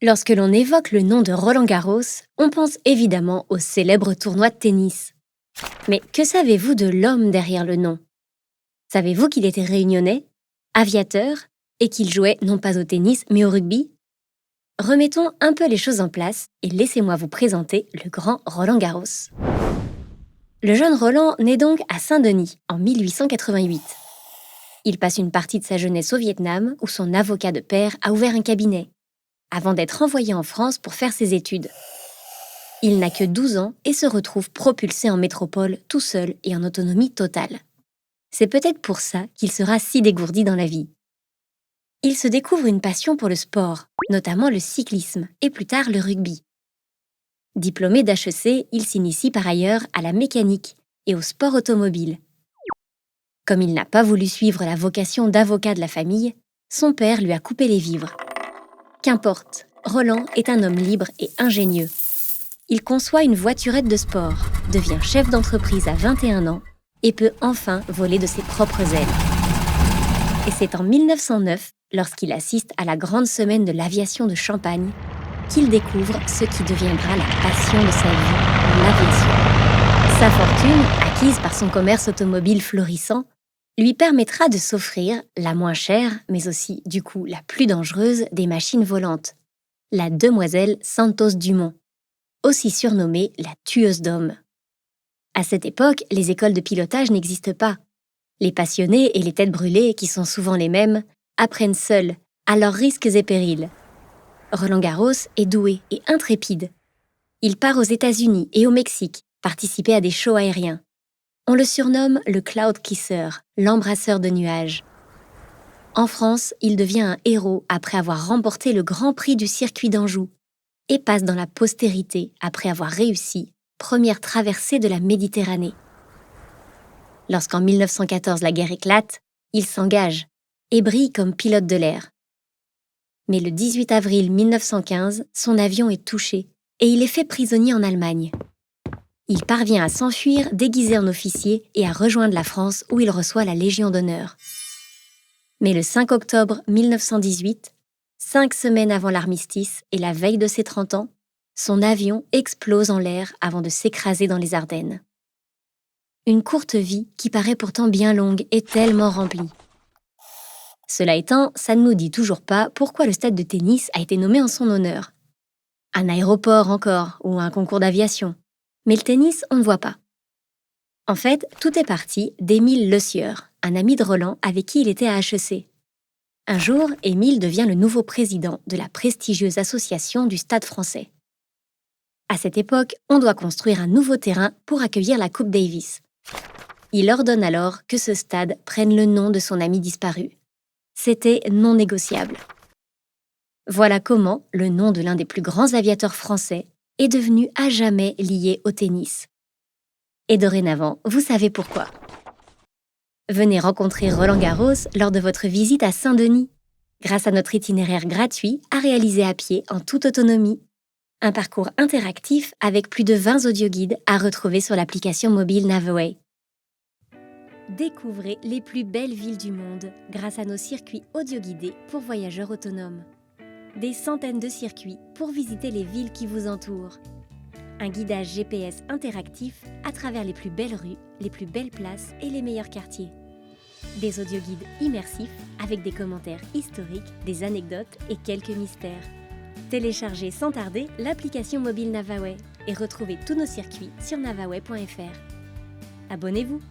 Lorsque l'on évoque le nom de Roland-Garros, on pense évidemment au célèbre tournoi de tennis. Mais que savez-vous de l'homme derrière le nom? Savez-vous qu'il était réunionnais, aviateur, et qu'il jouait non pas au tennis mais au rugby? Remettons un peu les choses en place et laissez-moi vous présenter le grand Roland-Garros. Le jeune Roland naît donc à Saint-Denis en 1888. Il passe une partie de sa jeunesse au Vietnam où son avocat de père a ouvert un cabinet, avant d'être envoyé en France pour faire ses études. Il n'a que 12 ans et se retrouve propulsé en métropole tout seul et en autonomie totale. C'est peut-être pour ça qu'il sera si dégourdi dans la vie. Il se découvre une passion pour le sport, notamment le cyclisme et plus tard le rugby. Diplômé d'HEC, il s'initie par ailleurs à la mécanique et au sport automobile. Comme il n'a pas voulu suivre la vocation d'avocat de la famille, son père lui a coupé les vivres. Qu'importe, Roland est un homme libre et ingénieux. Il conçoit une voiturette de sport, devient chef d'entreprise à 21 ans et peut enfin voler de ses propres ailes. Et c'est en 1909, lorsqu'il assiste à la grande semaine de l'aviation de Champagne, qu'il découvre ce qui deviendra la passion de sa vie, l'aviation. Sa fortune, acquise par son commerce automobile florissant, lui permettra de s'offrir la moins chère, mais aussi, du coup, la plus dangereuse des machines volantes, la demoiselle Santos Dumont, aussi surnommée la tueuse d'hommes. À cette époque, les écoles de pilotage n'existent pas. Les passionnés et les têtes brûlées, qui sont souvent les mêmes, apprennent seuls, à leurs risques et périls. Roland-Garros est doué et intrépide. Il part aux États-Unis et au Mexique, participer à des shows aériens. On le surnomme le Cloud Kisser, l'embrasseur de nuages. En France, il devient un héros après avoir remporté le Grand Prix du circuit d'Anjou et passe dans la postérité après avoir réussi première traversée de la Méditerranée. Lorsqu'en 1914 la guerre éclate, il s'engage et brille comme pilote de l'air. Mais le 18 avril 1915, son avion est touché et il est fait prisonnier en Allemagne. Il parvient à s'enfuir déguisé en officier et à rejoindre la France où il reçoit la Légion d'honneur. Mais le 5 octobre 1918, 5 semaines avant l'armistice et la veille de ses 30 ans, son avion explose en l'air avant de s'écraser dans les Ardennes. Une courte vie qui paraît pourtant bien longue et tellement remplie. Cela étant, ça ne nous dit toujours pas pourquoi le stade de tennis a été nommé en son honneur. Un aéroport encore, ou un concours d'aviation. Mais le tennis, on ne voit pas. En fait, tout est parti d'Émile Le Sieur, un ami de Roland avec qui il était à HEC. Un jour, Émile devient le nouveau président de la prestigieuse association du Stade français. À cette époque, on doit construire un nouveau terrain pour accueillir la Coupe Davis. Il ordonne alors que ce stade prenne le nom de son ami disparu. C'était non négociable. Voilà comment le nom de l'un des plus grands aviateurs français est devenu à jamais lié au tennis. Et dorénavant, vous savez pourquoi. Venez rencontrer Roland-Garros lors de votre visite à Saint-Denis, grâce à notre itinéraire gratuit à réaliser à pied en toute autonomie. Un parcours interactif avec plus de 20 audioguides à retrouver sur l'application mobile Navaway. Découvrez les plus belles villes du monde grâce à nos circuits audioguidés pour voyageurs autonomes. Des centaines de circuits pour visiter les villes qui vous entourent. Un guidage GPS interactif à travers les plus belles rues, les plus belles places et les meilleurs quartiers. Des audioguides immersifs avec des commentaires historiques, des anecdotes et quelques mystères. Téléchargez sans tarder l'application mobile Navaway et retrouvez tous nos circuits sur navaway.fr. Abonnez-vous!